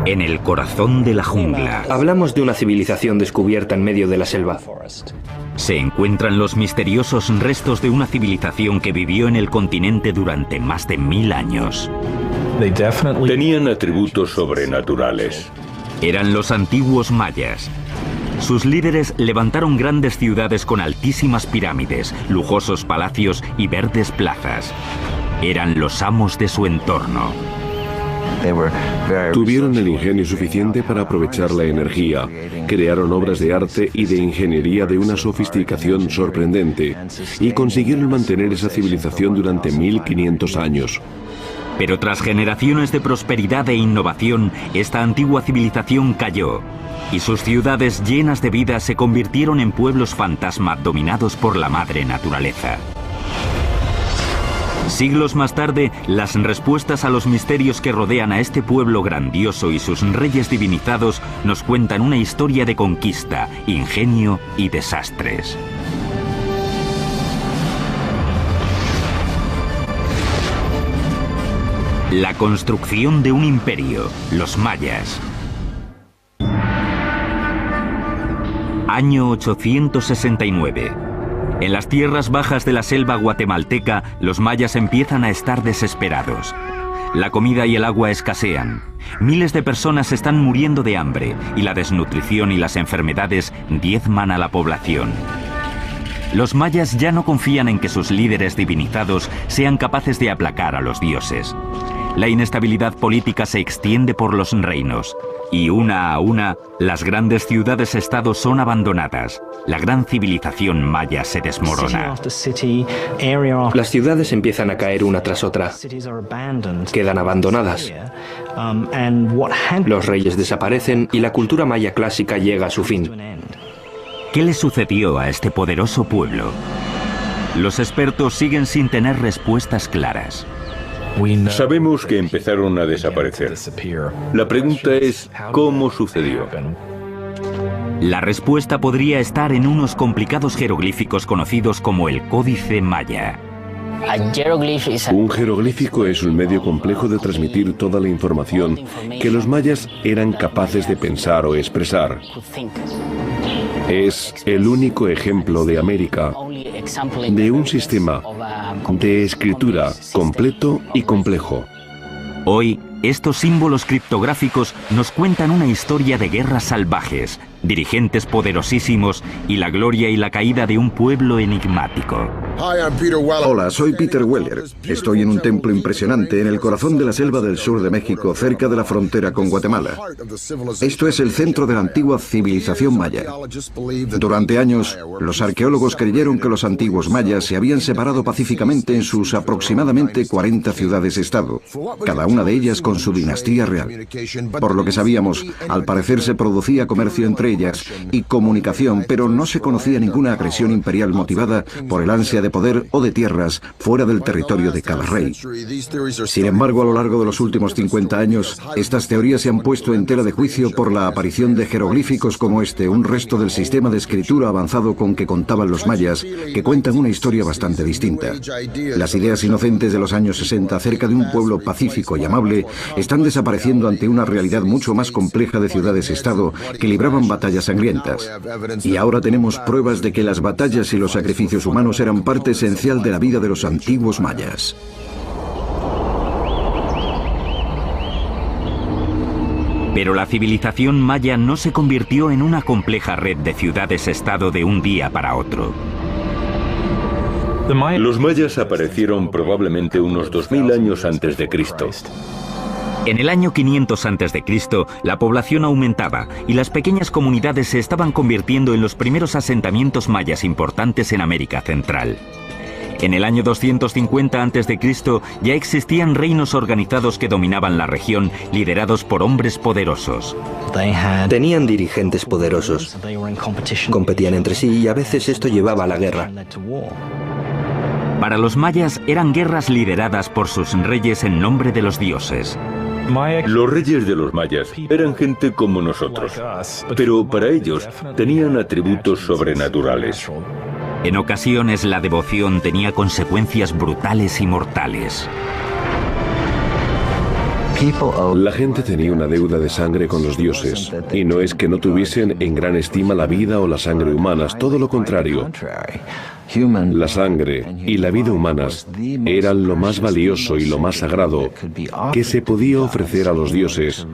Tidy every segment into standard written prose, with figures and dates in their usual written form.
En el corazón de la jungla Hablamos de una civilización descubierta en medio de la selva. se encuentran los misteriosos restos de una civilización que vivió en el continente durante más de 1000 años. Tenían atributos sobrenaturales. Eran los antiguos mayas. Sus líderes levantaron grandes ciudades con altísimas pirámides, lujosos palacios y verdes plazas. Eran los amos de su entorno. Tuvieron el ingenio suficiente para aprovechar la energía, crearon obras de arte y de ingeniería de una sofisticación sorprendente y consiguieron mantener esa civilización durante 1500 años. Pero tras generaciones de prosperidad e innovación, esta antigua civilización cayó y sus ciudades llenas de vida se convirtieron en pueblos fantasma dominados por la madre naturaleza. Siglos más tarde, las respuestas a los misterios que rodean a este pueblo grandioso y sus reyes divinizados nos cuentan una historia de conquista, ingenio y desastres. La construcción de un imperio, los mayas. Año 869. En las tierras bajas de la selva guatemalteca, los mayas empiezan a estar desesperados. La comida y el agua escasean. Miles de personas están muriendo de hambre y la desnutrición y las enfermedades diezman a la población. Los mayas ya no confían en que sus líderes divinizados sean capaces de aplacar a los dioses. La inestabilidad política se extiende por los reinos y una a una, las grandes ciudades-estado son abandonadas. La gran civilización maya se desmorona. Las ciudades empiezan a caer una tras otra. Quedan abandonadas. Los reyes desaparecen y la cultura maya clásica llega a su fin. ¿Qué le sucedió a este poderoso pueblo? Los expertos siguen sin tener respuestas claras. Sabemos que empezaron a desaparecer. La pregunta es, ¿cómo sucedió? La respuesta podría estar en unos complicados jeroglíficos conocidos como el Códice Maya. Un jeroglífico es un medio complejo de transmitir toda la información que los mayas eran capaces de pensar o expresar. Es el único ejemplo de América de un sistema de escritura completo y complejo. Hoy, estos símbolos criptográficos nos cuentan una historia de guerras salvajes, dirigentes poderosísimos y la gloria y la caída de un pueblo enigmático. Hola, soy Peter Weller. Estoy en un templo impresionante en el corazón de la selva del sur de México, cerca de la frontera con Guatemala. Esto es el centro de la antigua civilización maya. Durante años, los arqueólogos creyeron que los antiguos mayas se habían separado pacíficamente en sus aproximadamente 40 ciudades-estado, cada una de ellas con su dinastía real. Por lo que sabíamos, al parecer se producía comercio entre ellas y comunicación, pero no se conocía ninguna agresión imperial motivada por el ansia de poder o de tierras fuera del territorio de cada rey. Sin embargo, a lo largo de los últimos 50 años, estas teorías se han puesto en tela de juicio por la aparición de jeroglíficos como este, un resto del sistema de escritura avanzado con que contaban los mayas, que cuentan una historia bastante distinta. Las ideas inocentes de los años 60 acerca de un pueblo pacífico y amable están desapareciendo ante una realidad mucho más compleja de ciudades-estado que libraban batallas sangrientas. Y ahora tenemos pruebas de que las batallas y los sacrificios humanos eran parte esencial de la vida de los antiguos mayas. Pero la civilización maya no se convirtió en una compleja red de ciudades-estado de un día para otro. Los mayas aparecieron probablemente unos 2000 años antes de Cristo. En el año 500 a.C., la población aumentaba y las pequeñas comunidades se estaban convirtiendo en los primeros asentamientos mayas importantes en América Central. En el año 250 a.C. ya existían reinos organizados que dominaban la región, liderados por hombres poderosos. Tenían dirigentes poderosos. Competían entre sí y a veces esto llevaba a la guerra. Para los mayas eran guerras lideradas por sus reyes en nombre de los dioses. Los reyes de los mayas eran gente como nosotros, pero para ellos tenían atributos sobrenaturales. En ocasiones la devoción tenía consecuencias brutales y mortales. La gente tenía una deuda de sangre con los dioses, y no es que no tuviesen en gran estima la vida o la sangre humanas, todo lo contrario. La sangre y la vida humanas eran lo más valioso y lo más sagrado que se podía ofrecer a los dioses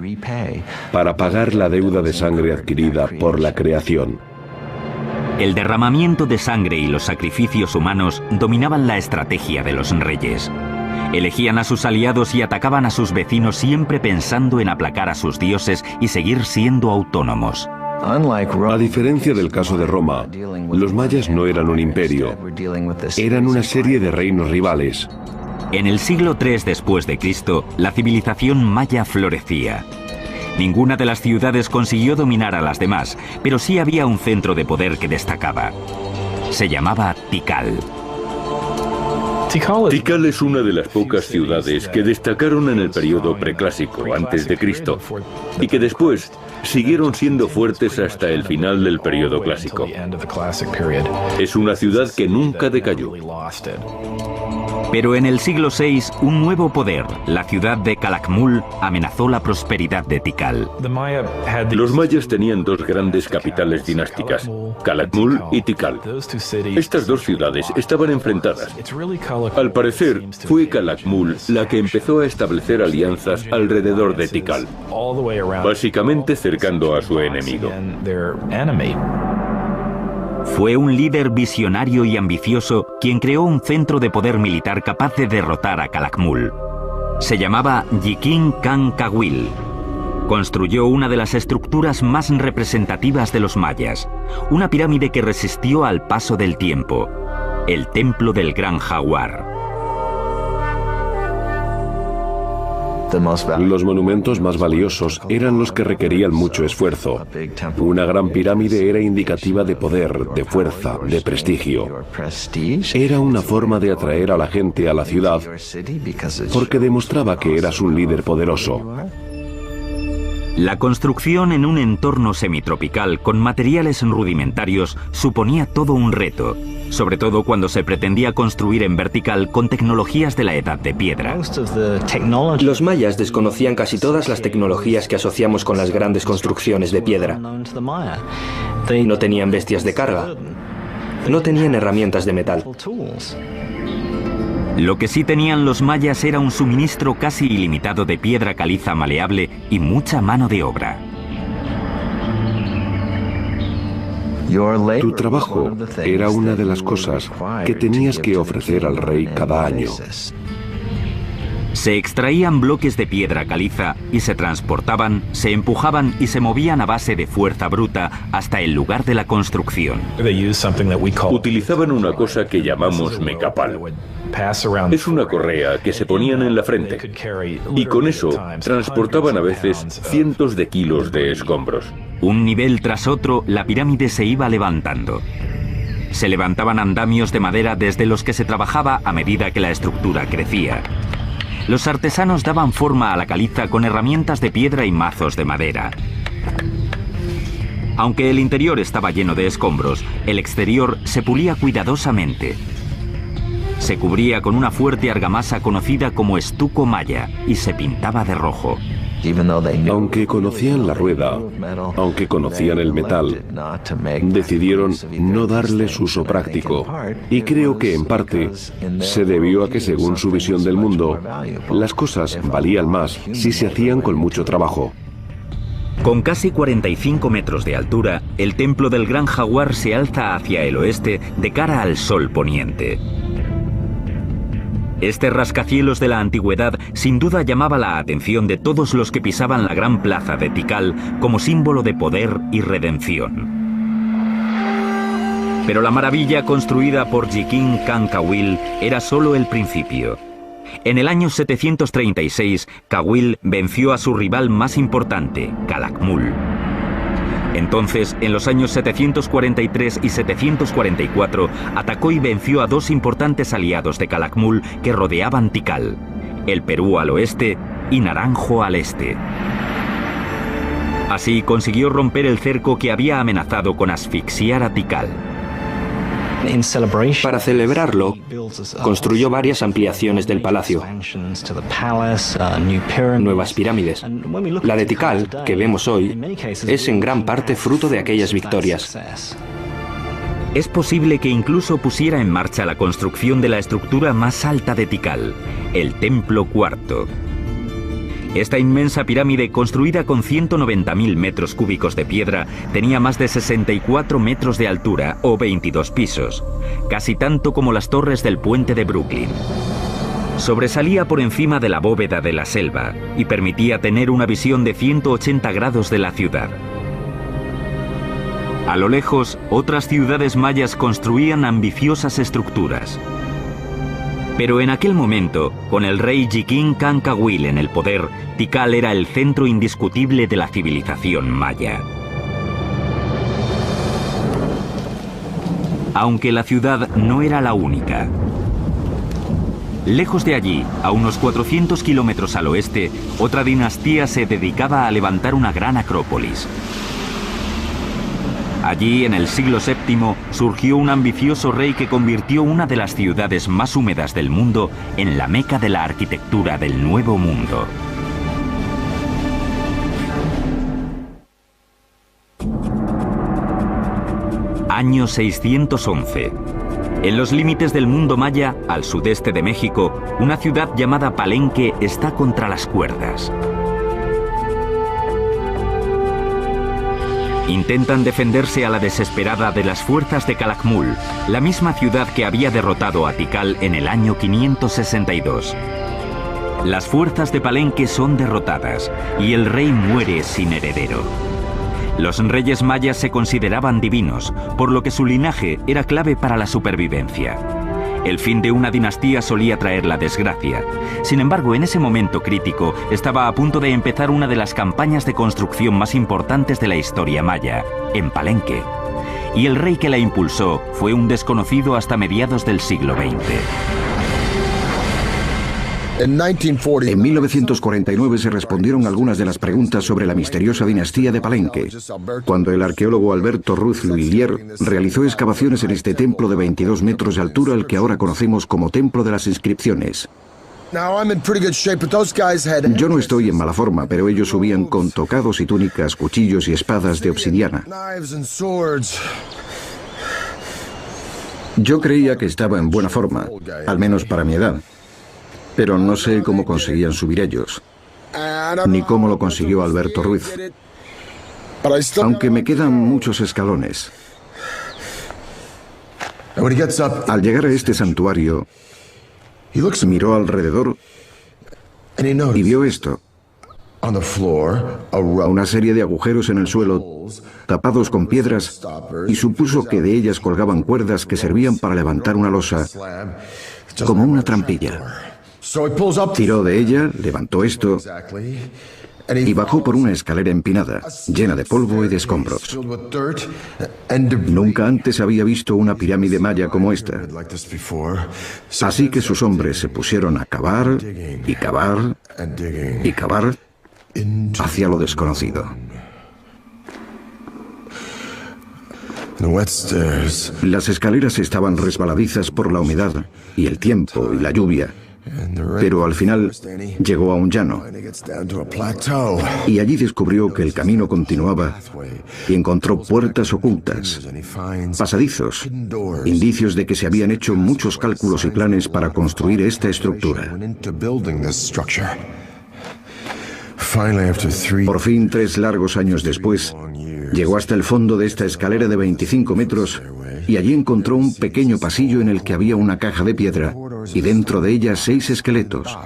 para pagar la deuda de sangre adquirida por la creación. El derramamiento de sangre y los sacrificios humanos dominaban la estrategia de los reyes. Elegían a sus aliados y atacaban a sus vecinos siempre pensando en aplacar a sus dioses y seguir siendo autónomos. A diferencia del caso de Roma, los mayas no eran un imperio, eran una serie de reinos rivales. En el siglo III después de Cristo, la civilización maya florecía. Ninguna de las ciudades consiguió dominar a las demás, pero sí había un centro de poder que destacaba. Se llamaba Tikal. Tikal es una de las pocas ciudades que destacaron en el periodo preclásico, antes de Cristo, y que después siguieron siendo fuertes hasta el final del periodo clásico. Es una ciudad que nunca decayó. Pero en el siglo VI, un nuevo poder, la ciudad de Calakmul, amenazó la prosperidad de Tikal. Los mayas tenían dos grandes capitales dinásticas, Calakmul y Tikal. Estas dos ciudades estaban enfrentadas. Al parecer, fue Calakmul la que empezó a establecer alianzas alrededor de Tikal, básicamente cercando a su enemigo. Fue un líder visionario y ambicioso quien creó un centro de poder militar capaz de derrotar a Calakmul. Se llamaba Yikin Khan Kawil. Construyó una de las estructuras más representativas de los mayas, una pirámide que resistió al paso del tiempo, el Templo del Gran Jaguar. Los monumentos más valiosos eran los que requerían mucho esfuerzo. Una gran pirámide era indicativa de poder, de fuerza, de prestigio. Era una forma de atraer a la gente a la ciudad porque demostraba que eras un líder poderoso. La construcción en un entorno semitropical con materiales rudimentarios suponía todo un reto, sobre todo cuando se pretendía construir en vertical con tecnologías de la Edad de Piedra. Los mayas desconocían casi todas las tecnologías que asociamos con las grandes construcciones de piedra. No tenían bestias de carga. No tenían herramientas de metal. Lo que sí tenían los mayas era un suministro casi ilimitado de piedra caliza maleable y mucha mano de obra. Tu trabajo era una de las cosas que tenías que ofrecer al rey cada año. Se extraían bloques de piedra caliza y se transportaban, se empujaban y se movían a base de fuerza bruta hasta el lugar de la construcción. Utilizaban una cosa que llamamos mecapal. Es una correa que se ponían en la frente y con eso transportaban a veces cientos de kilos de escombros. Un nivel tras otro, la pirámide se iba levantando. Se levantaban andamios de madera desde los que se trabajaba a medida que la estructura crecía. Los artesanos daban forma a la caliza con herramientas de piedra y mazos de madera. Aunque el interior estaba lleno de escombros, el exterior se pulía cuidadosamente. Se cubría con una fuerte argamasa conocida como estuco maya y se pintaba de rojo. Aunque conocían la rueda, aunque conocían el metal, decidieron no darles uso práctico. Y creo que en parte se debió a que según su visión del mundo, las cosas valían más si se hacían con mucho trabajo. Con casi 45 metros de altura, el templo del Gran Jaguar se alza hacia el oeste de cara al sol poniente. Este rascacielos de la antigüedad sin duda llamaba la atención de todos los que pisaban la gran plaza de Tikal como símbolo de poder y redención. Pero la maravilla construida por Yikin Khan Kawil era solo el principio. En el año 736, Kawil venció a su rival más importante, Calakmul. Entonces, en los años 743 y 744, atacó y venció a dos importantes aliados de Calakmul que rodeaban Tikal, el Perú al oeste y Naranjo al este. Así consiguió romper el cerco que había amenazado con asfixiar a Tikal. Para celebrarlo, construyó varias ampliaciones del palacio, nuevas pirámides. La de Tikal, que vemos hoy, es en gran parte fruto de aquellas victorias. Es posible que incluso pusiera en marcha la construcción de la estructura más alta de Tikal, el Templo Cuarto. Esta inmensa pirámide, construida con 190.000 metros cúbicos de piedra, tenía más de 64 metros de altura o 22 pisos, casi tanto como las torres del puente de Brooklyn. Sobresalía por encima de la bóveda de la selva y permitía tener una visión de 180 grados de la ciudad. A lo lejos, otras ciudades mayas construían ambiciosas estructuras. Pero en aquel momento, con el rey Jiquín Cancahuil en el poder, Tikal era el centro indiscutible de la civilización maya. Aunque la ciudad no era la única. Lejos de allí, a unos 400 kilómetros al oeste, otra dinastía se dedicaba a levantar una gran acrópolis. Allí, en el siglo VII, surgió un ambicioso rey que convirtió una de las ciudades más húmedas del mundo en la meca de la arquitectura del Nuevo Mundo. Año 611. En los límites del mundo maya, al sudeste de México, una ciudad llamada Palenque está contra las cuerdas. Intentan defenderse a la desesperada de las fuerzas de Calakmul, la misma ciudad que había derrotado a Tikal en el año 562. Las fuerzas de Palenque son derrotadas y el rey muere sin heredero. Los reyes mayas se consideraban divinos, por lo que su linaje era clave para la supervivencia. El fin de una dinastía solía traer la desgracia. Sin embargo, en ese momento crítico, estaba a punto de empezar una de las campañas de construcción más importantes de la historia maya, en Palenque. Y el rey que la impulsó fue un desconocido hasta mediados del siglo XX. En 1949 se respondieron algunas de las preguntas sobre la misteriosa dinastía de Palenque, cuando el arqueólogo Alberto Ruiz Luillier realizó excavaciones en este templo de 22 metros de altura, al que ahora conocemos como Templo de las Inscripciones. Yo no estoy en mala forma, pero ellos subían con tocados y túnicas, cuchillos y espadas de obsidiana. Yo creía que estaba en buena forma, al menos para mi edad. Pero no sé cómo conseguían subir ellos, ni cómo lo consiguió Alberto Ruiz. Aunque me quedan muchos escalones. Al llegar a este santuario, miró alrededor y vio esto. Una serie de agujeros en el suelo, tapados con piedras, y supuso que de ellas colgaban cuerdas que servían para levantar una losa, como una trampilla. Tiró de ella, levantó esto y bajó por una escalera empinada, llena de polvo y de escombros. Nunca antes había visto una pirámide maya como esta. Así que sus hombres se pusieron a cavar y cavar y cavar hacia lo desconocido. Las escaleras estaban resbaladizas por la humedad y el tiempo y la lluvia. Pero al final llegó a un llano y allí descubrió que el camino continuaba y encontró puertas ocultas, pasadizos, indicios de que se habían hecho muchos cálculos y planes para construir esta estructura. Por fin, 3 largos años después, llegó hasta el fondo de esta escalera de 25 metros y allí encontró un pequeño pasillo en el que había una caja de piedra y dentro de ella 6 esqueletos,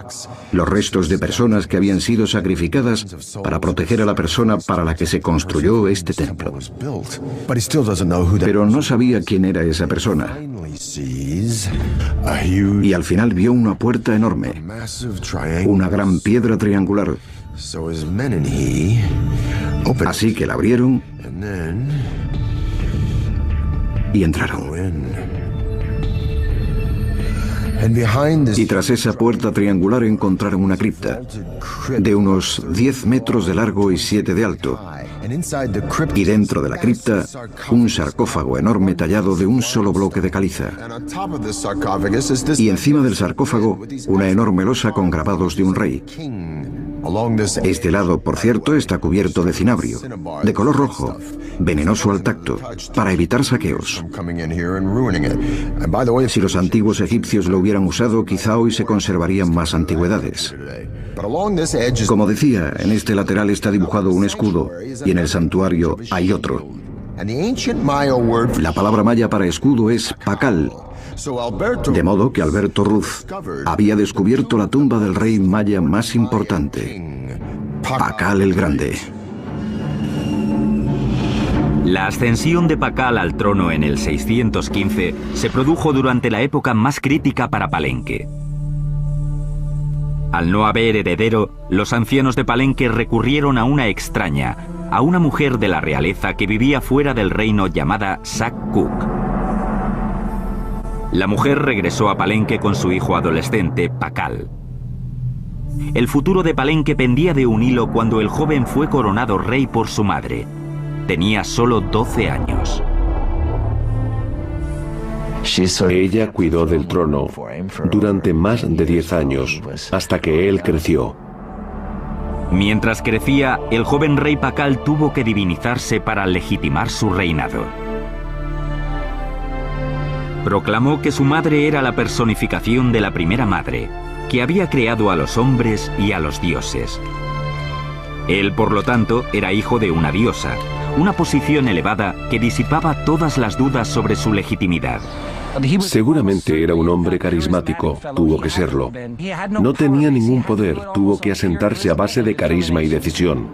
los restos de personas que habían sido sacrificadas para proteger a la persona para la que se construyó este templo. Pero no sabía quién era esa persona. Y al final vio una puerta enorme, una gran piedra triangular. Así que la abrieron y entraron. Y tras esa puerta triangular encontraron una cripta de unos 10 metros de largo y 7 de alto. Y dentro de la cripta, un sarcófago enorme tallado de un solo bloque de caliza. Y encima del sarcófago, una enorme losa con grabados de un rey. Este lado, por cierto, está cubierto de cinabrio, de color rojo, venenoso al tacto, para evitar saqueos. Si los antiguos egipcios lo hubieran usado, quizá hoy se conservarían más antigüedades. Como decía, en este lateral está dibujado un escudo y en el santuario hay otro. La palabra maya para escudo es Pakal. De modo que Alberto Ruz había descubierto la tumba del rey maya más importante, Pakal el Grande. La ascensión de Pakal al trono en el 615 se produjo durante la época más crítica para Palenque. Al no haber heredero, los ancianos de Palenque recurrieron a una extraña, a una mujer de la realeza que vivía fuera del reino llamada Sac-Cook. La mujer regresó a Palenque con su hijo adolescente, Pakal. El futuro de Palenque pendía de un hilo cuando el joven fue coronado rey por su madre. Tenía solo 12 años. Ella cuidó del trono durante más de 10 años, hasta que él creció. Mientras crecía, el joven rey Pakal tuvo que divinizarse para legitimar su reinado. Proclamó que su madre era la personificación de la primera madre, que había creado a los hombres y a los dioses. Él, por lo tanto, era hijo de una diosa, una posición elevada que disipaba todas las dudas sobre su legitimidad. Seguramente era un hombre carismático, tuvo que serlo. No tenía ningún poder, tuvo que asentarse a base de carisma y decisión.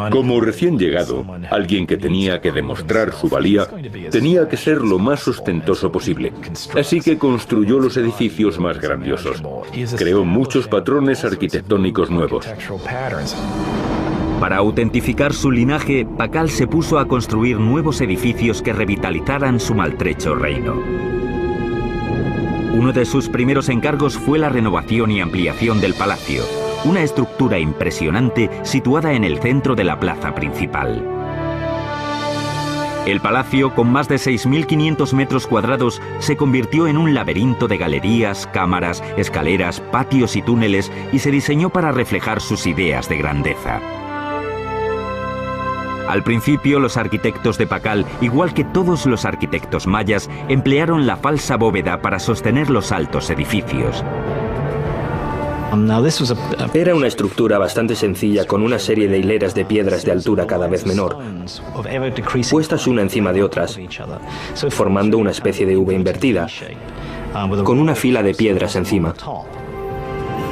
Como recién llegado, alguien que tenía que demostrar su valía, tenía que ser lo más ostentoso posible. Así que construyó los edificios más grandiosos. Creó muchos patrones arquitectónicos nuevos. Para autentificar su linaje, Pakal se puso a construir nuevos edificios que revitalizaran su maltrecho reino. Uno de sus primeros encargos fue la renovación y ampliación del palacio, una estructura impresionante situada en el centro de la plaza principal. El palacio, con más de 6.500 metros cuadrados, se convirtió en un laberinto de galerías, cámaras, escaleras, patios y túneles y se diseñó para reflejar sus ideas de grandeza. Al principio, los arquitectos de Pakal, igual que todos los arquitectos mayas, emplearon la falsa bóveda para sostener los altos edificios. Era una estructura bastante sencilla con una serie de hileras de piedras de altura cada vez menor, puestas una encima de otras, formando una especie de V invertida, con una fila de piedras encima.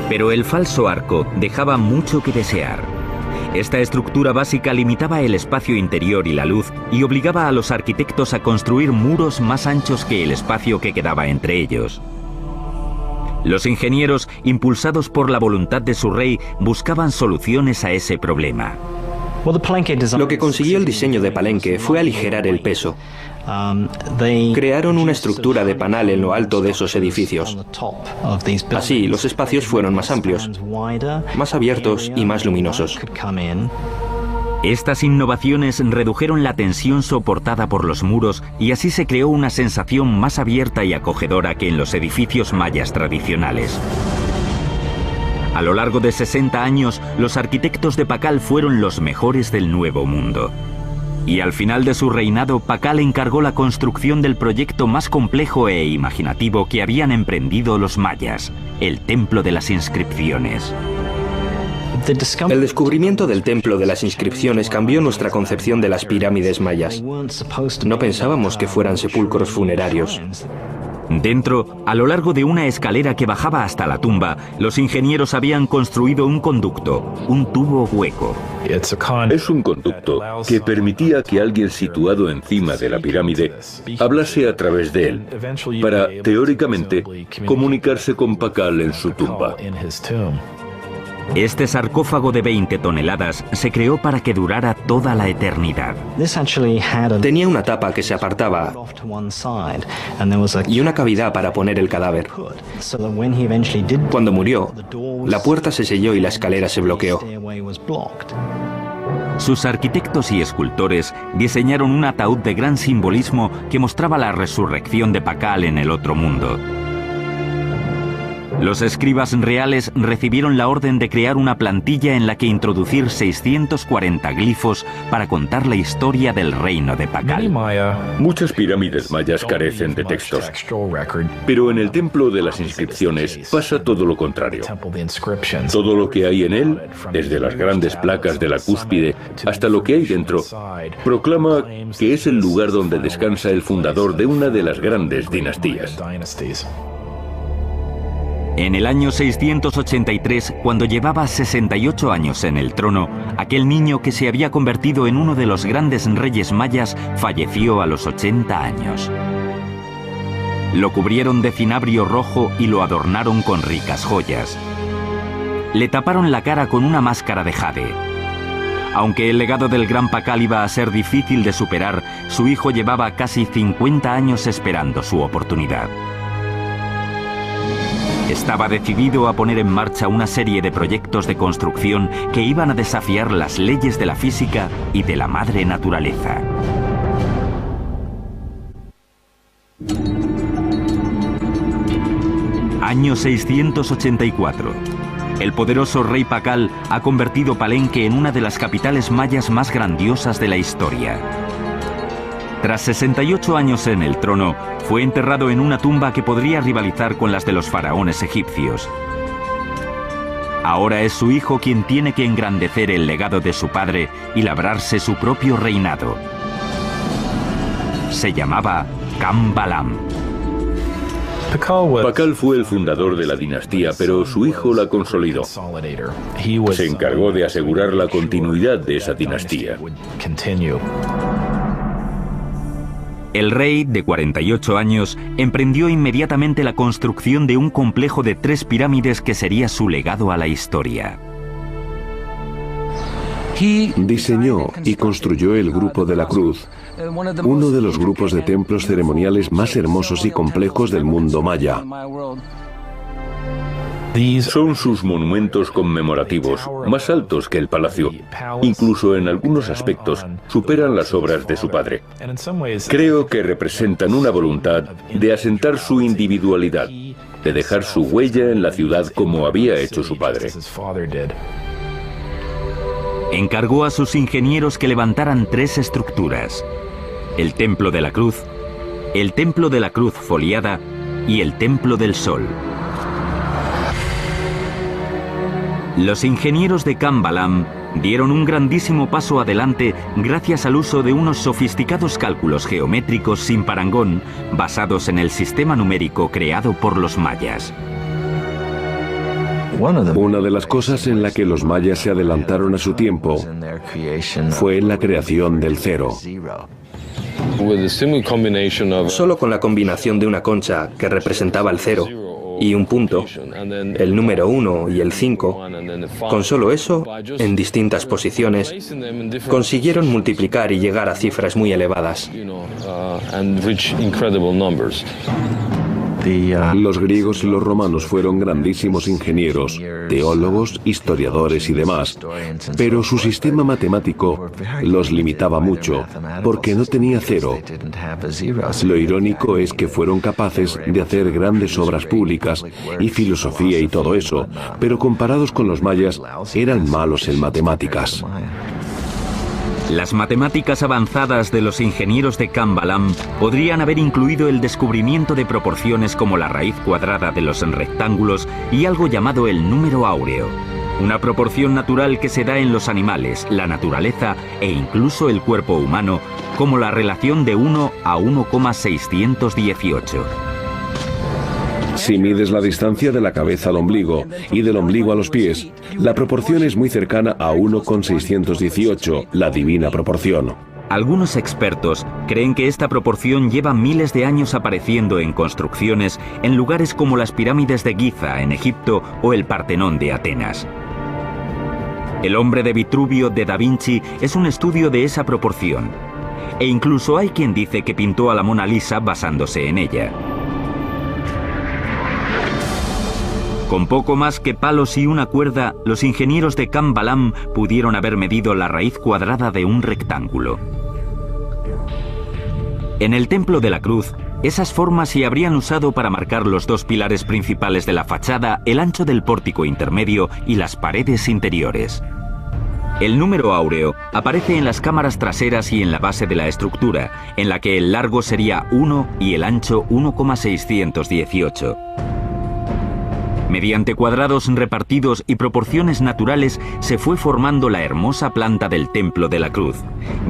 Pero el falso arco dejaba mucho que desear. Esta estructura básica limitaba el espacio interior y la luz y obligaba a los arquitectos a construir muros más anchos que el espacio que quedaba entre ellos. Los ingenieros, impulsados por la voluntad de su rey, buscaban soluciones a ese problema. Lo que consiguió el diseño de Palenque fue aligerar el peso. Crearon una estructura de panal en lo alto de esos edificios. Así, los espacios fueron más amplios, más abiertos y más luminosos. Estas innovaciones redujeron la tensión soportada por los muros y así se creó una sensación más abierta y acogedora que en los edificios mayas tradicionales. A lo largo de 60 años, los arquitectos de Pakal fueron los mejores del Nuevo Mundo. Y al final de su reinado, Pakal encargó la construcción del proyecto más complejo e imaginativo que habían emprendido los mayas, el Templo de las Inscripciones. El descubrimiento del Templo de las Inscripciones cambió nuestra concepción de las pirámides mayas. No pensábamos que fueran sepulcros funerarios. Dentro, a lo largo de una escalera que bajaba hasta la tumba, los ingenieros habían construido un conducto, un tubo hueco. Es un conducto que permitía que alguien situado encima de la pirámide hablase a través de él, para, teóricamente, comunicarse con Pakal en su tumba. Este sarcófago de 20 toneladas se creó para que durara toda la eternidad. Tenía una tapa que se apartaba y una cavidad para poner el cadáver. Cuando murió, la puerta se selló y la escalera se bloqueó. Sus arquitectos y escultores diseñaron un ataúd de gran simbolismo que mostraba la resurrección de Pakal en el otro mundo. Los escribas reales recibieron la orden de crear una plantilla en la que introducir 640 glifos para contar la historia del reino de Pakal. Muchas pirámides mayas carecen de textos, pero en el templo de las inscripciones pasa todo lo contrario. Todo lo que hay en él, desde las grandes placas de la cúspide hasta lo que hay dentro, proclama que es el lugar donde descansa el fundador de una de las grandes dinastías. En el año 683, cuando llevaba 68 años en el trono, aquel niño que se había convertido en uno de los grandes reyes mayas falleció a los 80 años. Lo cubrieron de cinabrio rojo y lo adornaron con ricas joyas. Le taparon la cara con una máscara de jade. Aunque el legado del gran Pakal iba a ser difícil de superar, su hijo llevaba casi 50 años esperando su oportunidad. Estaba decidido a poner en marcha una serie de proyectos de construcción que iban a desafiar las leyes de la física y de la madre naturaleza. Año 684. El poderoso rey Pakal ha convertido Palenque en una de las capitales mayas más grandiosas de la historia. Tras 68 años en el trono, fue enterrado en una tumba que podría rivalizar con las de los faraones egipcios. Ahora es su hijo quien tiene que engrandecer el legado de su padre y labrarse su propio reinado. Se llamaba Kambalam. Pakal fue el fundador de la dinastía, pero su hijo la consolidó. Se encargó de asegurar la continuidad de esa dinastía. El rey, de 48 años, emprendió inmediatamente la construcción de un complejo de 3 pirámides que sería su legado a la historia. Diseñó y construyó el Grupo de la Cruz, uno de los grupos de templos ceremoniales más hermosos y complejos del mundo maya. Son sus monumentos conmemorativos, más altos que el palacio. Incluso en algunos aspectos superan las obras de su padre. Creo que representan una voluntad de asentar su individualidad, de dejar su huella en la ciudad como había hecho su padre. Encargó a sus ingenieros que levantaran 3 estructuras: el Templo de la Cruz, el Templo de la Cruz foliada y el Templo del Sol. Los ingenieros de Kambalam dieron un grandísimo paso adelante gracias al uso de unos sofisticados cálculos geométricos sin parangón basados en el sistema numérico creado por los mayas. Una de las cosas en la que los mayas se adelantaron a su tiempo fue en la creación del cero. Solo con la combinación de una concha que representaba el 0 y un punto, el número 1 y el 5, con solo eso, en distintas posiciones, consiguieron multiplicar y llegar a cifras muy elevadas. Los griegos y los romanos fueron grandísimos ingenieros, teólogos, historiadores y demás, pero su sistema matemático los limitaba mucho, porque no tenía cero. Lo irónico es que fueron capaces de hacer grandes obras públicas y filosofía y todo eso, pero comparados con los mayas, eran malos en matemáticas. Las matemáticas avanzadas de los ingenieros de Kambalam podrían haber incluido el descubrimiento de proporciones como la raíz cuadrada de los rectángulos y algo llamado el número áureo, una proporción natural que se da en los animales, la naturaleza e incluso el cuerpo humano, como la relación de 1 a 1,618. Si mides la distancia de la cabeza al ombligo y del ombligo a los pies, la proporción es muy cercana a 1,618, la divina proporción. Algunos expertos creen que esta proporción lleva miles de años apareciendo en construcciones en lugares como las pirámides de Giza en Egipto o el Partenón de Atenas. El hombre de Vitruvio de Da Vinci es un estudio de esa proporción. E incluso hay quien dice que pintó a la Mona Lisa basándose en ella. Con poco más que palos y una cuerda, los ingenieros de Cambalam pudieron haber medido la raíz cuadrada de un rectángulo. En el Templo de la Cruz, esas formas se habrían usado para marcar los dos pilares principales de la fachada, el ancho del pórtico intermedio y las paredes interiores. El número áureo aparece en las cámaras traseras y en la base de la estructura, en la que el largo sería 1 y el ancho 1,618. Mediante cuadrados repartidos y proporciones naturales se fue formando la hermosa planta del Templo de la Cruz,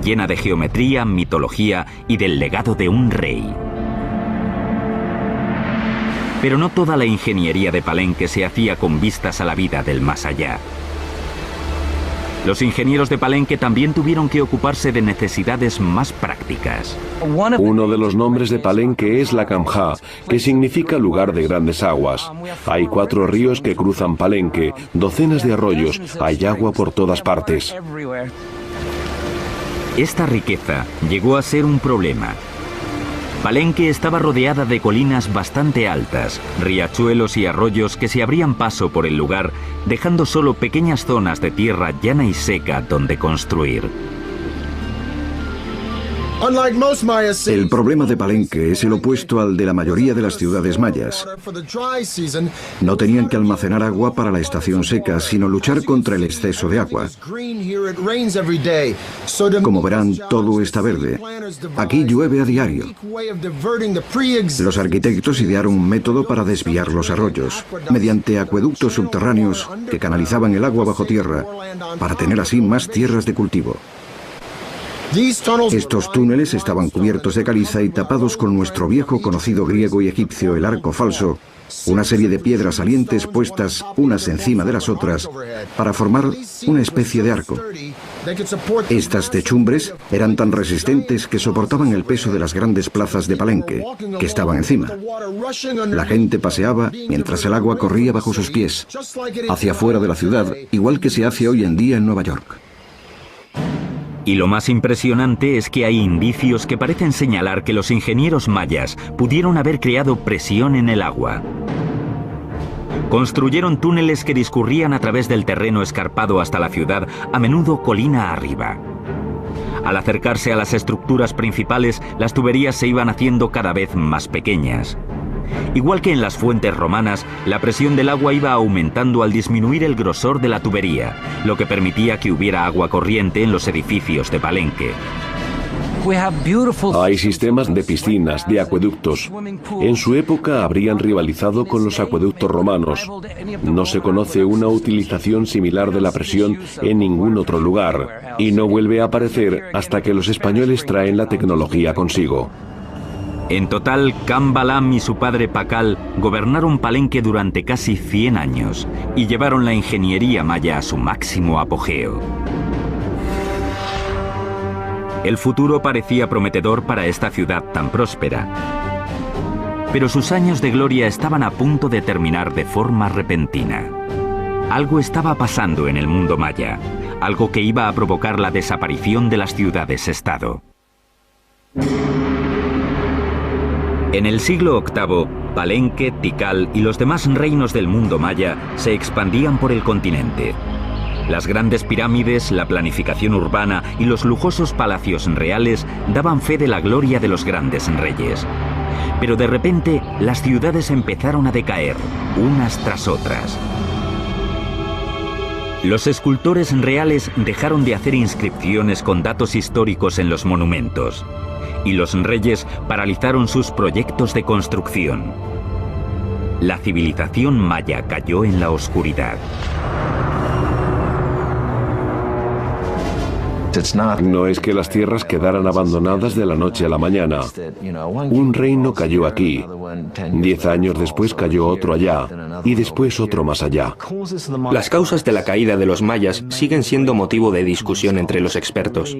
llena de geometría, mitología y del legado de un rey. Pero no toda la ingeniería de Palenque se hacía con vistas a la vida del más allá. Los ingenieros de Palenque también tuvieron que ocuparse de necesidades más prácticas. Uno de los nombres de Palenque es la Camjá, que significa lugar de grandes aguas. Hay 4 ríos que cruzan Palenque, docenas de arroyos, hay agua por todas partes. Esta riqueza llegó a ser un problema. Palenque estaba rodeada de colinas bastante altas, riachuelos y arroyos que se abrían paso por el lugar, dejando solo pequeñas zonas de tierra llana y seca donde construir. El problema de Palenque es el opuesto al de la mayoría de las ciudades mayas. No tenían que almacenar agua para la estación seca, sino luchar contra el exceso de agua. Como verán, todo está verde. Aquí llueve a diario. Los arquitectos idearon un método para desviar los arroyos, mediante acueductos subterráneos que canalizaban el agua bajo tierra, para tener así más tierras de cultivo. Estos túneles estaban cubiertos de caliza y tapados con nuestro viejo conocido griego y egipcio, el arco falso, una serie de piedras salientes puestas unas encima de las otras para formar una especie de arco. Estas techumbres eran tan resistentes que soportaban el peso de las grandes plazas de Palenque, que estaban encima. La gente paseaba mientras el agua corría bajo sus pies, hacia afuera de la ciudad, igual que se hace hoy en día en Nueva York. Y lo más impresionante es que hay indicios que parecen señalar que los ingenieros mayas pudieron haber creado presión en el agua. Construyeron túneles que discurrían a través del terreno escarpado hasta la ciudad, a menudo colina arriba. Al acercarse a las estructuras principales, las tuberías se iban haciendo cada vez más pequeñas. Igual que en las fuentes romanas, la presión del agua iba aumentando al disminuir el grosor de la tubería, lo que permitía que hubiera agua corriente en los edificios de Palenque. Hay sistemas de piscinas, de acueductos. En su época habrían rivalizado con los acueductos romanos. No se conoce una utilización similar de la presión en ningún otro lugar, y no vuelve a aparecer hasta que los españoles traen la tecnología consigo. En total, Cambalam y su padre Pacal gobernaron Palenque durante casi 100 años y llevaron la ingeniería maya a su máximo apogeo. El futuro parecía prometedor para esta ciudad tan próspera. Pero sus años de gloria estaban a punto de terminar de forma repentina. Algo estaba pasando en el mundo maya, algo que iba a provocar la desaparición de las ciudades-estado. En el siglo VIII, Palenque, Tikal y los demás reinos del mundo maya se expandían por el continente. Las grandes pirámides, la planificación urbana y los lujosos palacios reales daban fe de la gloria de los grandes reyes. Pero de repente, las ciudades empezaron a decaer, unas tras otras. Los escultores reales dejaron de hacer inscripciones con datos históricos en los monumentos, y los reyes paralizaron sus proyectos de construcción. La civilización maya cayó en la oscuridad. No es que las tierras quedaran abandonadas de la noche a la mañana. Un reino cayó aquí, 10 años después cayó otro allá, y después otro más allá. Las causas de la caída de los mayas siguen siendo motivo de discusión entre los expertos.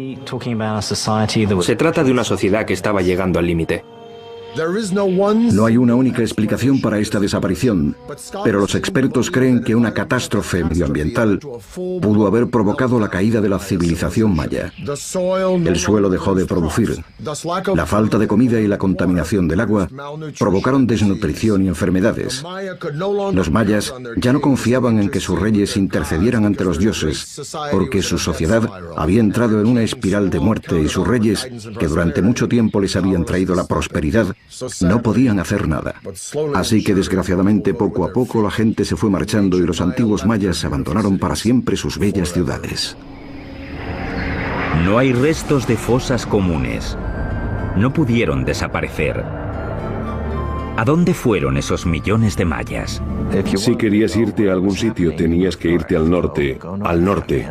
Se trata de una sociedad que estaba llegando al límite. No hay una única explicación para esta desaparición, pero los expertos creen que una catástrofe medioambiental pudo haber provocado la caída de la civilización maya. El suelo dejó de producir. La falta de comida y la contaminación del agua provocaron desnutrición y enfermedades. Los mayas ya no confiaban en que sus reyes intercedieran ante los dioses, porque su sociedad había entrado en una espiral de muerte y sus reyes, que durante mucho tiempo les habían traído la prosperidad, no podían hacer nada. Así que desgraciadamente poco a poco la gente se fue marchando y los antiguos mayas abandonaron para siempre sus bellas ciudades. No hay restos de fosas comunes. No pudieron desaparecer. ¿A dónde fueron esos millones de mayas? Si querías irte a algún sitio, tenías que irte al norte, al norte.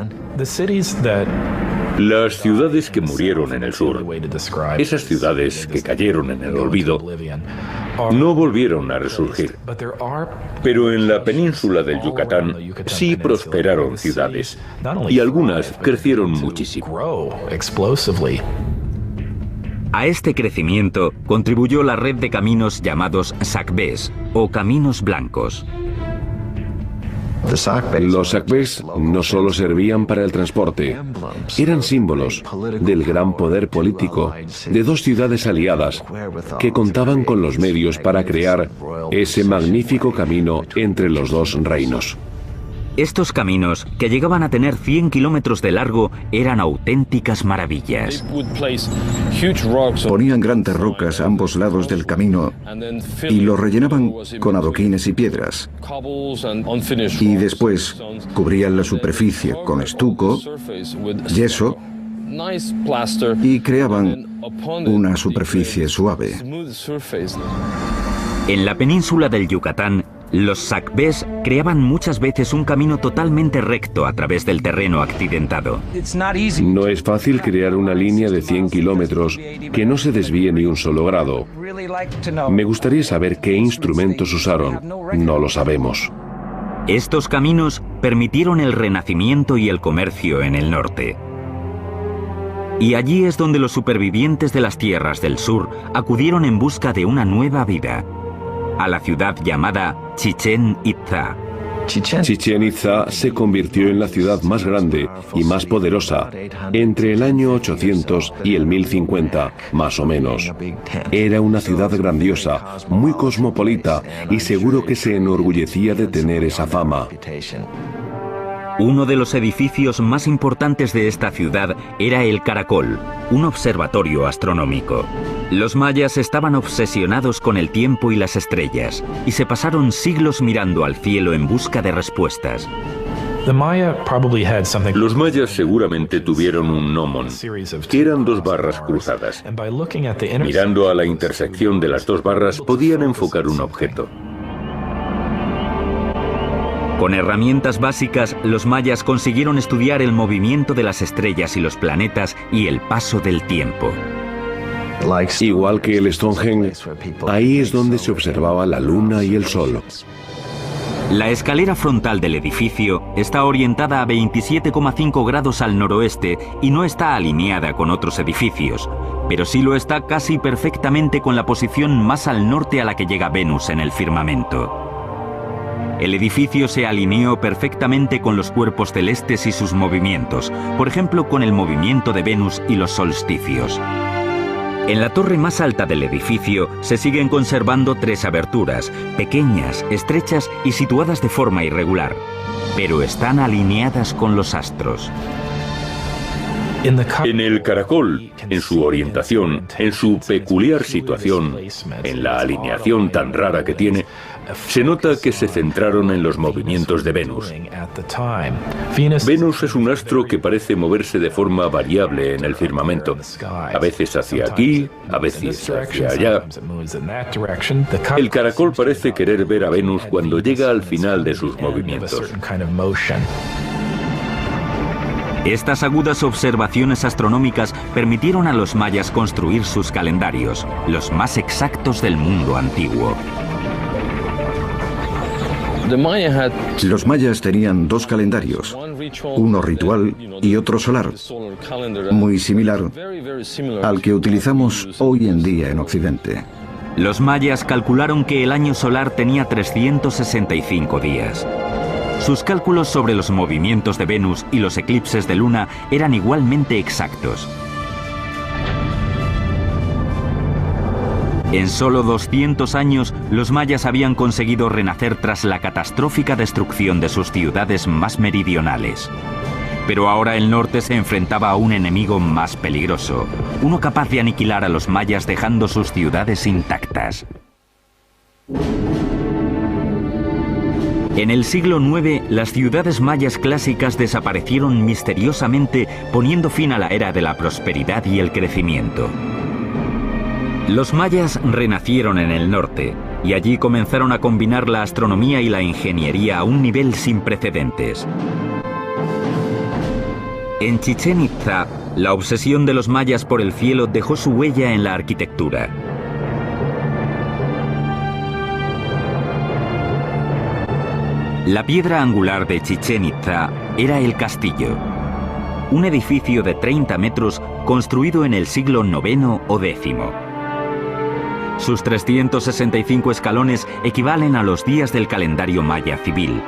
Las ciudades que murieron en el sur, esas ciudades que cayeron en el olvido, no volvieron a resurgir. Pero en la península del Yucatán sí prosperaron ciudades, y algunas crecieron muchísimo. A este crecimiento contribuyó la red de caminos llamados sacbés o caminos blancos. Los sacbés no solo servían para el transporte, eran símbolos del gran poder político de dos ciudades aliadas que contaban con los medios para crear ese magnífico camino entre los dos reinos. Estos caminos, que llegaban a tener 100 kilómetros de largo, eran auténticas maravillas. Ponían grandes rocas a ambos lados del camino y lo rellenaban con adoquines y piedras. Y después cubrían la superficie con estuco, yeso y creaban una superficie suave. En la península del Yucatán, los sacbés creaban muchas veces un camino totalmente recto a través del terreno accidentado. No es fácil crear una línea de 100 kilómetros que no se desvíe ni un solo grado. Me gustaría saber qué instrumentos usaron. No lo sabemos. Estos caminos permitieron el renacimiento y el comercio en el norte. Y allí es donde los supervivientes de las tierras del sur acudieron en busca de una nueva vida, a la ciudad llamada Chichén Itzá. Chichén Itzá se convirtió en la ciudad más grande y más poderosa entre el año 800 y el 1050, más o menos. Era una ciudad grandiosa, muy cosmopolita y seguro que se enorgullecía de tener esa fama. Uno de los edificios más importantes de esta ciudad era el Caracol, un observatorio astronómico. Los mayas estaban obsesionados con el tiempo y las estrellas, y se pasaron siglos mirando al cielo en busca de respuestas. Los mayas seguramente tuvieron un gnomon, que eran dos barras cruzadas. Mirando a la intersección de las dos barras podían enfocar un objeto. Con herramientas básicas, los mayas consiguieron estudiar el movimiento de las estrellas y los planetas y el paso del tiempo. Igual que el Stonehenge, ahí es donde se observaba la luna y el sol. La escalera frontal del edificio está orientada a 27,5 grados al noroeste y no está alineada con otros edificios, pero sí lo está casi perfectamente con la posición más al norte a la que llega Venus en el firmamento. El edificio se alineó perfectamente con los cuerpos celestes y sus movimientos, por ejemplo con el movimiento de Venus y los solsticios. En la torre más alta del edificio se siguen conservando 3 aberturas, pequeñas, estrechas y situadas de forma irregular, pero están alineadas con los astros. En el caracol, en su orientación, en su peculiar situación, en la alineación tan rara que tiene, se nota que se centraron en los movimientos de Venus. Venus es un astro que parece moverse de forma variable en el firmamento, a veces hacia aquí, a veces hacia allá. El caracol parece querer ver a Venus cuando llega al final de sus movimientos. Estas agudas observaciones astronómicas permitieron a los mayas construir sus calendarios, los más exactos del mundo antiguo. Los mayas tenían 2 calendarios, uno ritual y otro solar, muy similar al que utilizamos hoy en día en Occidente. Los mayas calcularon que el año solar tenía 365 días. Sus cálculos sobre los movimientos de Venus y los eclipses de luna eran igualmente exactos. En solo 200 años, los mayas habían conseguido renacer tras la catastrófica destrucción de sus ciudades más meridionales. Pero ahora el norte se enfrentaba a un enemigo más peligroso, uno capaz de aniquilar a los mayas dejando sus ciudades intactas. En el siglo IX, las ciudades mayas clásicas desaparecieron misteriosamente, poniendo fin a la era de la prosperidad y el crecimiento. Los mayas renacieron en el norte, y allí comenzaron a combinar la astronomía y la ingeniería a un nivel sin precedentes. En Chichén Itzá, la obsesión de los mayas por el cielo dejó su huella en la arquitectura. La piedra angular de Chichén Itzá era el castillo, un edificio de 30 metros construido en el siglo IX o X. Sus 365 escalones equivalen a los días del calendario maya civil.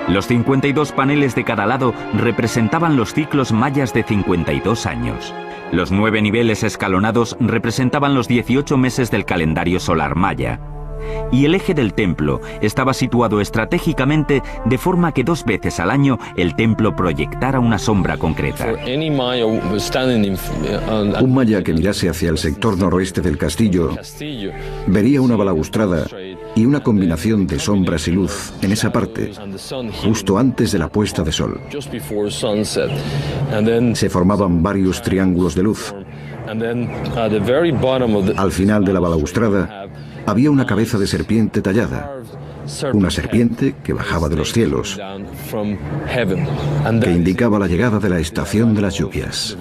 Los 52 paneles de cada lado representaban los ciclos mayas de 52 años. Los 9 niveles escalonados representaban los 18 meses del calendario solar maya. Y el eje del templo estaba situado estratégicamente de forma que 2 veces al año el templo proyectara una sombra concreta. Un maya que mirase hacia el sector noroeste del castillo vería una balaustrada y una combinación de sombras y luz en esa parte, justo antes de la puesta de sol. Se formaban varios triángulos de luz. Al final de la balaustrada había una cabeza de serpiente tallada, una serpiente que bajaba de los cielos, que indicaba la llegada de la estación de las lluvias.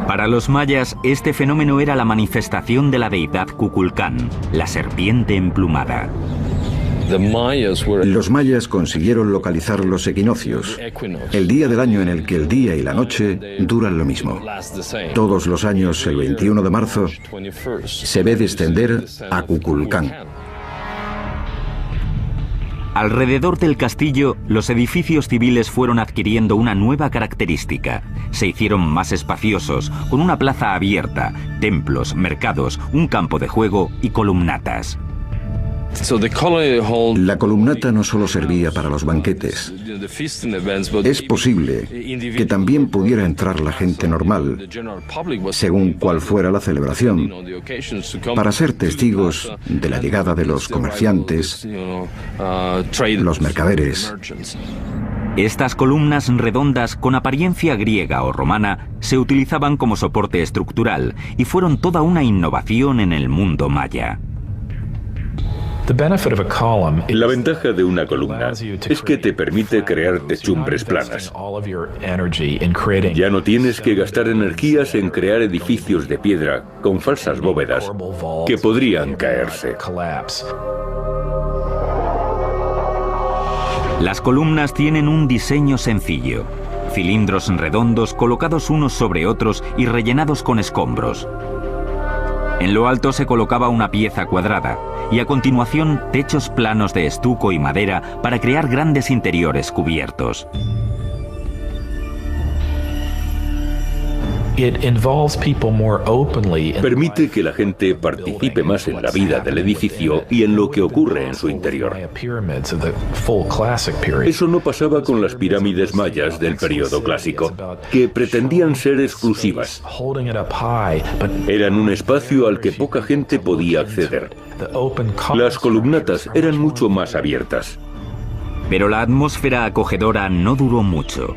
Para los mayas, este fenómeno era la manifestación de la deidad Kukulcán, la serpiente emplumada. Los mayas consiguieron localizar los equinoccios, el día del año en el que el día y la noche duran lo mismo. Todos los años, el 21 de marzo, se ve descender a Kukulcán. Alrededor del castillo, los edificios civiles fueron adquiriendo una nueva característica. Se hicieron más espaciosos, con una plaza abierta, templos, mercados, un campo de juego y columnatas. La columnata no solo servía para los banquetes. Es posible que también pudiera entrar la gente normal, según cual fuera la celebración, para ser testigos de la llegada de los comerciantes, los mercaderes. Estas columnas redondas con apariencia griega o romana se utilizaban como soporte estructural y fueron toda una innovación en el mundo maya. La ventaja de una columna es que te permite crear techumbres planas. Ya no tienes que gastar energías en crear edificios de piedra con falsas bóvedas que podrían caerse. Las columnas tienen un diseño sencillo, cilindros redondos colocados unos sobre otros y rellenados con escombros. En lo alto se colocaba una pieza cuadrada y a continuación techos planos de estuco y madera para crear grandes interiores cubiertos. Permite que la gente participe más en la vida del edificio y en lo que ocurre en su interior. Eso no pasaba con las pirámides mayas del periodo clásico, que pretendían ser exclusivas. Eran un espacio al que poca gente podía acceder. Las columnatas eran mucho más abiertas. Pero la atmósfera acogedora no duró mucho.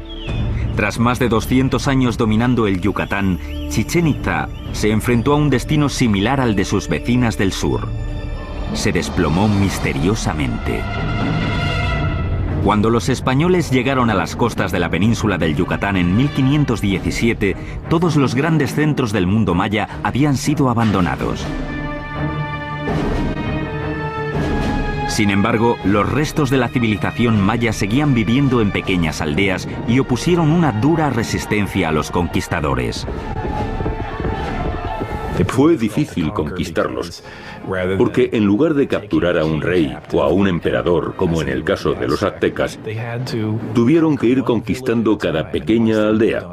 Tras más de 200 años dominando el Yucatán, Chichén Itzá se enfrentó a un destino similar al de sus vecinas del sur. Se desplomó misteriosamente. Cuando los españoles llegaron a las costas de la península del Yucatán en 1517, todos los grandes centros del mundo maya habían sido abandonados. Sin embargo, los restos de la civilización maya seguían viviendo en pequeñas aldeas y opusieron una dura resistencia a los conquistadores. Fue difícil conquistarlos, porque en lugar de capturar a un rey o a un emperador, como en el caso de los aztecas, tuvieron que ir conquistando cada pequeña aldea.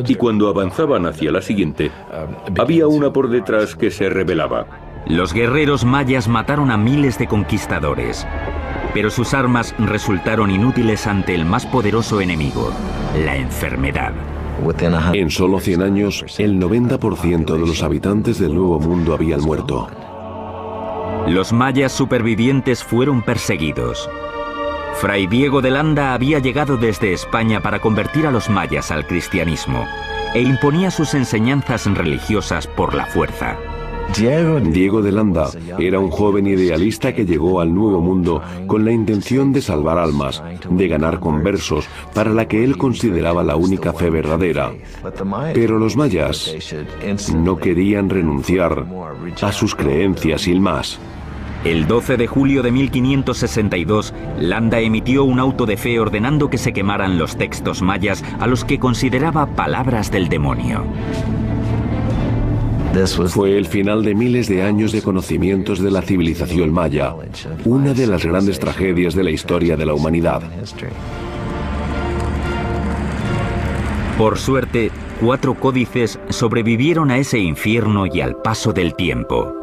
Y cuando avanzaban hacia la siguiente, había una por detrás que se rebelaba. Los guerreros mayas mataron a miles de conquistadores, pero sus armas resultaron inútiles ante el más poderoso enemigo, la enfermedad. En solo 100 años, el 90% de los habitantes del Nuevo Mundo habían muerto. Los mayas supervivientes fueron perseguidos. Fray Diego de Landa había llegado desde España para convertir a los mayas al cristianismo e imponía sus enseñanzas religiosas por la fuerza. Diego de Landa era un joven idealista que llegó al Nuevo Mundo con la intención de salvar almas, de ganar conversos, para la que él consideraba la única fe verdadera. Pero los mayas no querían renunciar a sus creencias sin más. El 12 de julio de 1562, Landa emitió un auto de fe ordenando que se quemaran los textos mayas a los que consideraba palabras del demonio. Fue el final de miles de años de conocimientos de la civilización maya, una de las grandes tragedias de la historia de la humanidad. Por suerte, 4 códices sobrevivieron a ese infierno y al paso del tiempo.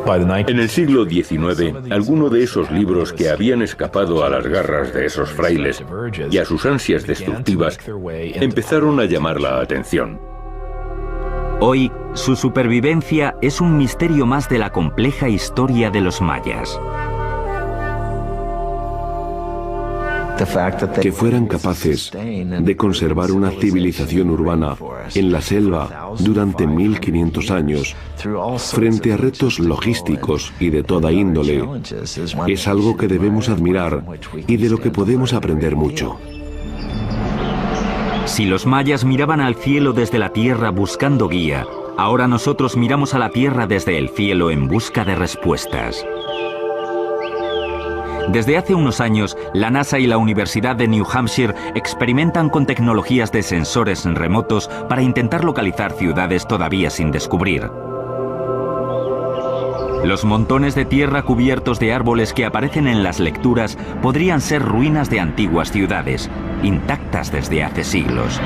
En el siglo XIX, algunos de esos libros que habían escapado a las garras de esos frailes y a sus ansias destructivas empezaron a llamar la atención. Hoy, su supervivencia es un misterio más de la compleja historia de los mayas. Que fueran capaces de conservar una civilización urbana en la selva durante 1500 años, frente a retos logísticos y de toda índole, es algo que debemos admirar y de lo que podemos aprender mucho. Si los mayas miraban al cielo desde la tierra buscando guía, ahora nosotros miramos a la tierra desde el cielo en busca de respuestas. Desde hace unos años, la NASA y la Universidad de New Hampshire experimentan con tecnologías de sensores remotos para intentar localizar ciudades todavía sin descubrir. Los montones de tierra cubiertos de árboles que aparecen en las lecturas podrían ser ruinas de antiguas ciudades, intactas desde hace siglos.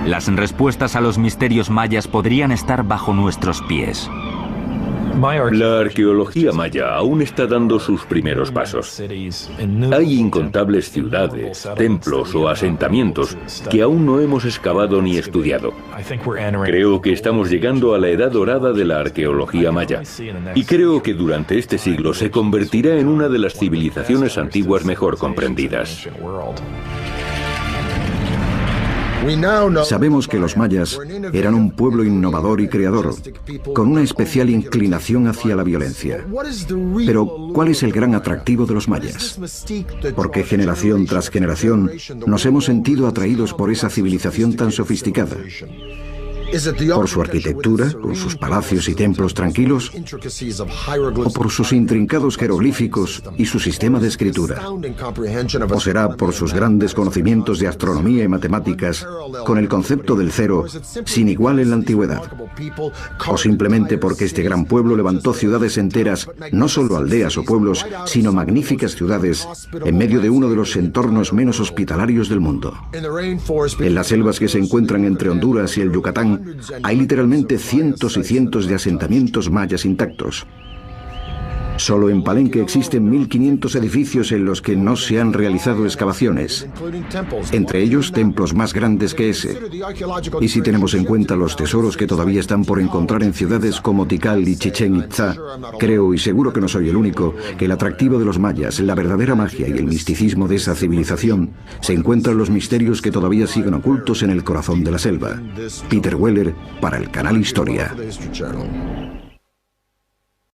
Las respuestas a los misterios mayas podrían estar bajo nuestros pies. La arqueología maya aún está dando sus primeros pasos. Hay incontables ciudades, templos o asentamientos que aún no hemos excavado ni estudiado. Creo que estamos llegando a la edad dorada de la arqueología maya, y creo que durante este siglo se convertirá en una de las civilizaciones antiguas mejor comprendidas. Sabemos que los mayas eran un pueblo innovador y creador, con una especial inclinación hacia la violencia. Pero, ¿cuál es el gran atractivo de los mayas? ¿Por qué generación tras generación nos hemos sentido atraídos por esa civilización tan sofisticada? ¿Por su arquitectura, con sus palacios y templos tranquilos? ¿O por sus intrincados jeroglíficos y su sistema de escritura? ¿O será por sus grandes conocimientos de astronomía y matemáticas, con el concepto del cero sin igual en la antigüedad? ¿O simplemente porque este gran pueblo levantó ciudades enteras, no solo aldeas o pueblos, sino magníficas ciudades, en medio de uno de los entornos menos hospitalarios del mundo? En las selvas que se encuentran entre Honduras y el Yucatán, hay literalmente cientos y cientos de asentamientos mayas intactos. Solo en Palenque existen 1500 edificios en los que no se han realizado excavaciones, entre ellos templos más grandes que ese. Y si tenemos en cuenta los tesoros que todavía están por encontrar en ciudades como Tikal y Chichén Itzá, creo, y seguro que no soy el único, que el atractivo de los mayas, la verdadera magia y el misticismo de esa civilización se encuentran en los misterios que todavía siguen ocultos en el corazón de la selva. Peter Weller, para el canal Historia.